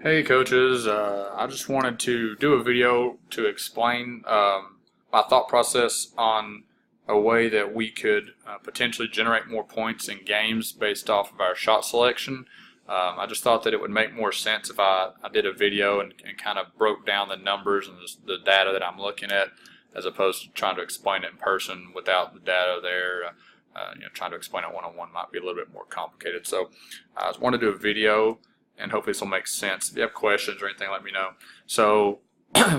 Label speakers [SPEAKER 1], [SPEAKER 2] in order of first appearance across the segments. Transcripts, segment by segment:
[SPEAKER 1] Hey coaches, I just wanted to do a video to explain my thought process on a way that we could potentially generate more points in games based off of our shot selection. I just thought that it would make more sense if I did a video and kind of broke down the numbers and the data that I'm looking at, as opposed to trying to explain it in person without the data there. Trying to explain it one-on-one might be a little bit more complicated. So I just wanted to do a video, and hopefully this will make sense. If you have questions or anything, let me know. So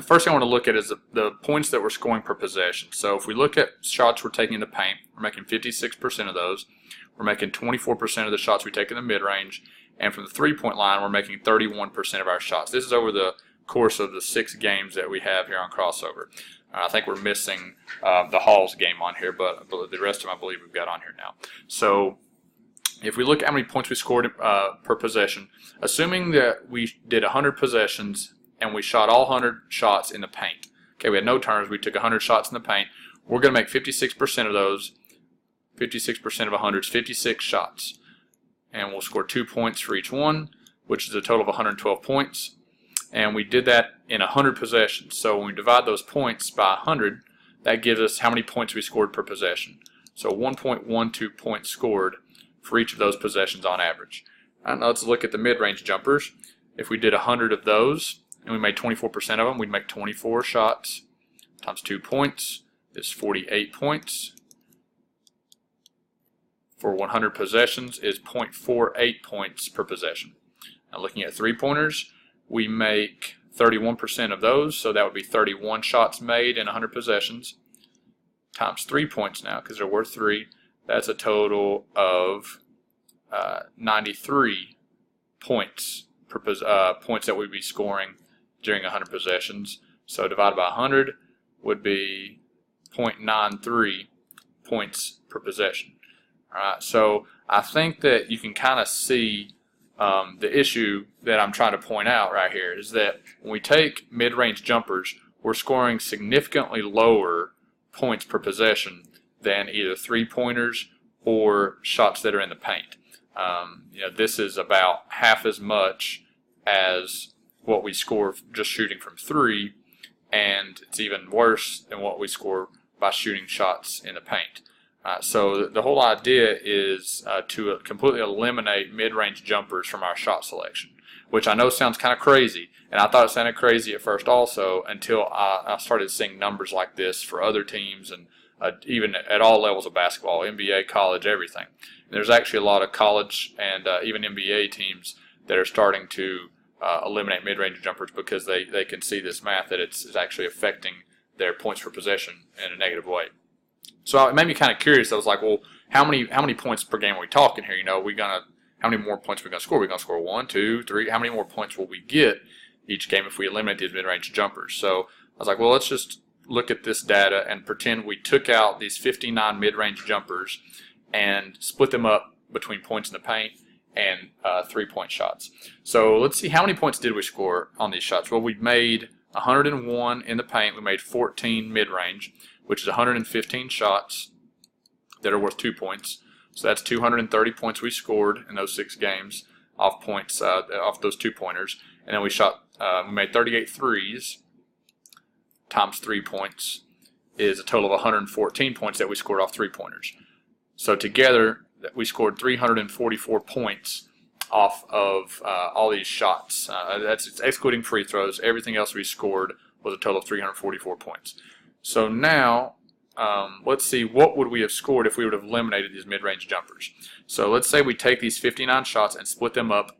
[SPEAKER 1] first thing I want to look at is the points that we're scoring per possession. So if we look at shots we're taking in the paint, we're making 56% of those. We're making 24% of the shots we take in the mid-range. And from the three-point line, we're making 31% of our shots. This is over the course of the 6 games that we have here on Crossover. I think we're missing the Halls game on here, but the rest of them I believe we've got on here now. So if we look at how many points we scored per possession, assuming that we did 100 possessions and we shot all 100 shots in the paint. Okay, we had no turns, we took 100 shots in the paint. We're going to make 56% of those. 56% of 100 is 56 shots. And we'll score 2 points for each one, which is a total of 112 points. And we did that in 100 possessions. So when we divide those points by 100, that gives us how many points we scored per possession. So 1.12 points scored for each of those possessions on average. Now let's look at the mid-range jumpers. If we did 100 of those and we made 24% of them, we'd make 24 shots times 2 points is 48 points. For 100 possessions is 0.48 points per possession. Now looking at three-pointers, we make 31% of those, so that would be 31 shots made in 100 possessions times 3 points now, because they're worth 3. That's a total of 93 points per points that we'd be scoring during 100 possessions. So divided by 100 would be 0.93 points per possession. All right, so I think that you can kind of see the issue that I'm trying to point out right here is that when we take mid-range jumpers, we're scoring significantly lower points per possession than either three-pointers or shots that are in the paint. This is about half as much as what we score just shooting from 3, and it's even worse than what we score by shooting shots in the paint. So the whole idea is to completely eliminate mid-range jumpers from our shot selection, which I know sounds kind of crazy, and I thought it sounded crazy at first also until I started seeing numbers like this for other teams and even at all levels of basketball, NBA, college, everything. And there's actually a lot of college and even NBA teams that are starting to eliminate mid-range jumpers because they can see this math that it's actually affecting their points per possession in a negative way. So it made me kind of curious. I was like, well, how many points per game are we talking here? How many more points are we gonna score? Are we gonna score 1, 2, 3? How many more points will we get each game if we eliminate these mid-range jumpers? So I was like, well, let's just look at this data and pretend we took out these 59 mid-range jumpers and split them up between points in the paint and 3-point shots. So let's see, how many points did we score on these shots? Well, we made 101 in the paint. We made 14 mid-range, which is 115 shots that are worth 2 points. So that's 230 points we scored in those 6 games off points off those 2-pointers. And then we made 38 threes times 3 points is a total of 114 points that we scored off 3-pointers. So together we scored 344 points off of all these shots. That's excluding free throws. Everything else we scored was a total of 344 points. So now, let's see, what would we have scored if we would have eliminated these mid-range jumpers? So let's say we take these 59 shots and split them up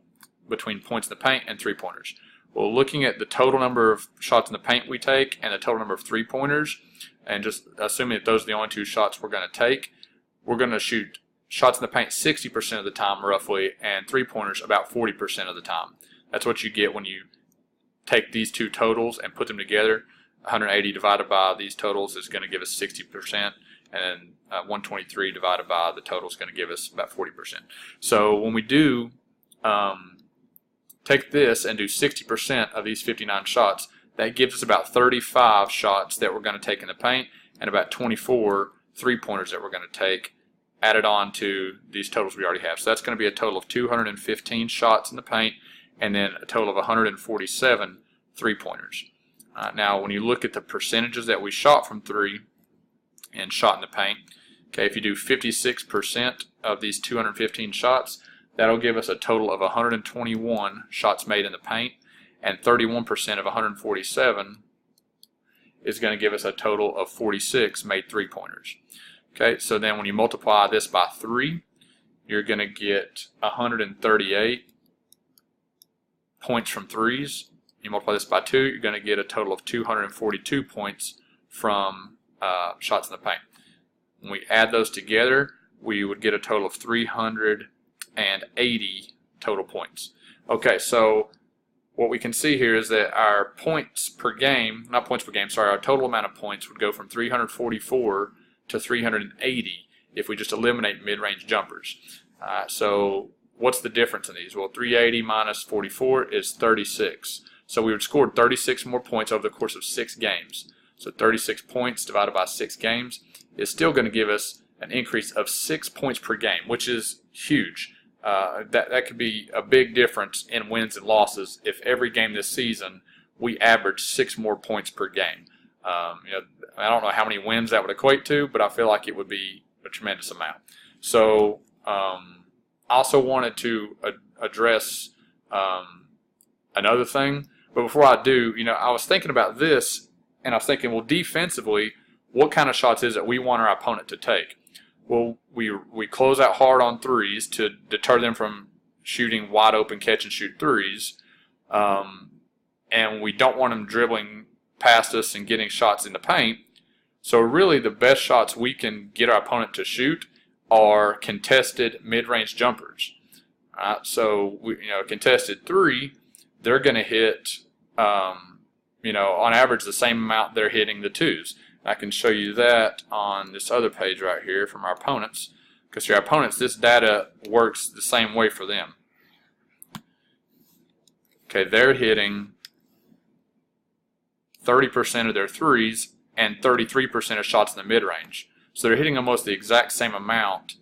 [SPEAKER 1] between points in the paint and 3-pointers. Well, looking at the total number of shots in the paint we take and the total number of 3-pointers, and just assuming that those are the only 2 shots we're going to take, we're going to shoot shots in the paint 60% of the time roughly, and 3-pointers about 40% of the time. That's what you get when you take these 2 totals and put them together. 180 divided by these totals is going to give us 60%, and 123 divided by the total is going to give us about 40%. So when we do take this and do 60% of these 59 shots, that gives us about 35 shots that we're going to take in the paint and about 24 3-pointers that we're going to take added on to these totals we already have. So that's going to be a total of 215 shots in the paint and then a total of 147 3-pointers. Now, when you look at the percentages that we shot from 3 and shot in the paint, okay, if you do 56% of these 215 shots, that'll give us a total of 121 shots made in the paint, and 31% of 147 is going to give us a total of 46 made 3-pointers. Okay, so then when you multiply this by 3, you're going to get 138 points from threes. You multiply this by 2, you're going to get a total of 242 points from shots in the paint. When we add those together, we would get a total of 380 total points. Okay, so what we can see here is that our points per game, not points per game, sorry, our total amount of points would go from 344 to 380 if we just eliminate mid-range jumpers. So what's the difference in these? Well, 380 minus 44 is 36. So we would score 36 more points over the course of 6 games. So 36 points divided by 6 games is still going to give us an increase of 6 points per game, which is huge. That could be a big difference in wins and losses if every game this season we average 6 more points per game. I don't know how many wins that would equate to, but I feel like it would be a tremendous amount. So I also wanted to address another thing. But before I do, I was thinking about this, and I was thinking, well, defensively, what kind of shots is it we want our opponent to take? Well, we close out hard on threes to deter them from shooting wide open catch and shoot threes, and we don't want them dribbling past us and getting shots in the paint. So really, the best shots we can get our opponent to shoot are contested mid-range jumpers. So a contested 3, they're going to hit, on average the same amount they're hitting the 2s. I can show you that on this other page right here from our opponents, because your opponents, this data works the same way for them. Okay, they're hitting 30% of their 3s and 33% of shots in the mid-range. So they're hitting almost the exact same amount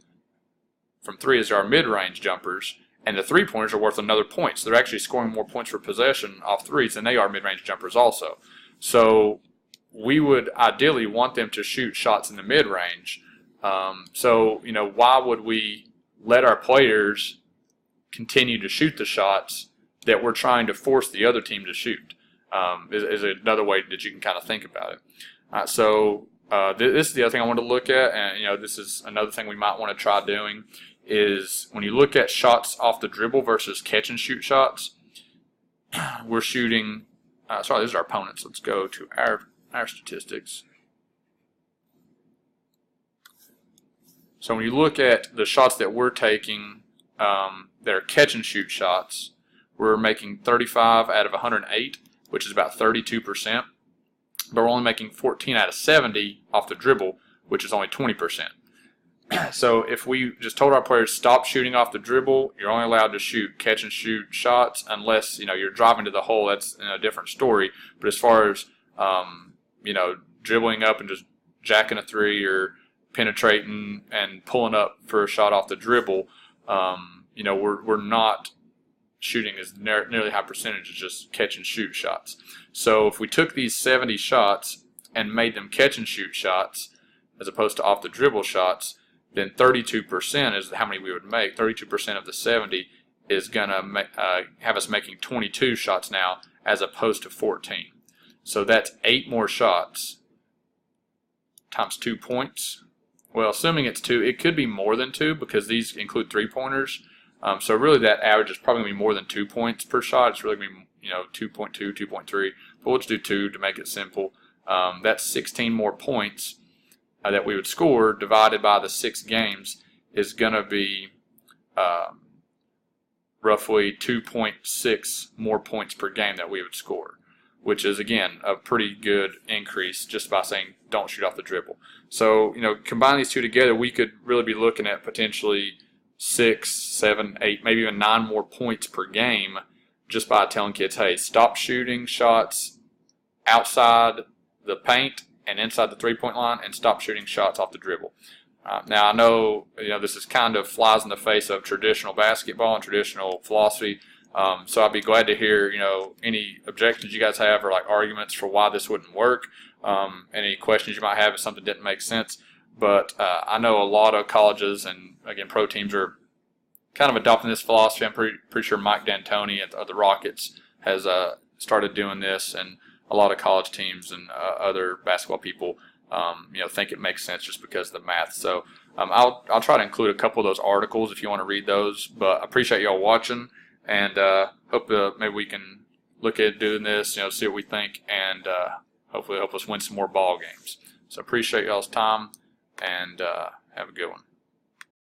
[SPEAKER 1] from 3 as our mid-range jumpers, and the 3-pointers are worth another point. So they're actually scoring more points per possession off 3s than they are mid-range jumpers also. So we would ideally want them to shoot shots in the mid-range. Why would we let our players continue to shoot the shots that we're trying to force the other team to shoot? Is another way that you can kind of think about it. This is the other thing I wanted to look at, and this is another thing we might want to try doing, is when you look at shots off the dribble versus catch and shoot shots, we're shooting, sorry, these are our opponents. Let's go to our statistics. So when you look at the shots that we're taking that are catch and shoot shots, we're making 35 out of 108, which is about 32%. But we're only making 14 out of 70 off the dribble, which is only 20%. So if we just told our players stop shooting off the dribble, you're only allowed to shoot catch and shoot shots unless you're driving to the hole. That's a different story. But as far as dribbling up and just jacking a 3 or penetrating and pulling up for a shot off the dribble, we're not shooting as nearly high percentage as just catch and shoot shots. So if we took these 70 shots and made them catch and shoot shots as opposed to off the dribble shots, then 32% is how many we would make. 32% of the 70 is going to have us making 22 shots now as opposed to 14. So that's 8 more shots times 2 points. Well, assuming it's 2, it could be more than 2 because these include 3-pointers. So really that average is probably going to be more than 2 points per shot. It's really going to be 2.2, 2.3. But we'll just do 2 to make it simple. That's 16 more points that we would score divided by the 6 games is going to be roughly 2.6 more points per game that we would score, which is, again, a pretty good increase just by saying don't shoot off the dribble. So, combine these two together, we could really be looking at potentially 6, 7, 8, maybe even 9 more points per game just by telling kids, hey, stop shooting shots outside the paint and inside the 3-point line and stop shooting shots off the dribble. Now, I know this is kind of flies in the face of traditional basketball and traditional philosophy. So I'd be glad to hear, any objections you guys have or like arguments for why this wouldn't work. Any questions you might have if something didn't make sense. But I know a lot of colleges and, again, pro teams are kind of adopting this philosophy. I'm pretty sure Mike D'Antoni of the Rockets has started doing this, and a lot of college teams and other basketball people, think it makes sense just because of the math. So I'll try to include a couple of those articles if you want to read those. But I appreciate y'all watching, and hope maybe we can look at doing this, see what we think, and hopefully help us win some more ball games. So appreciate y'all's time, and have a good one.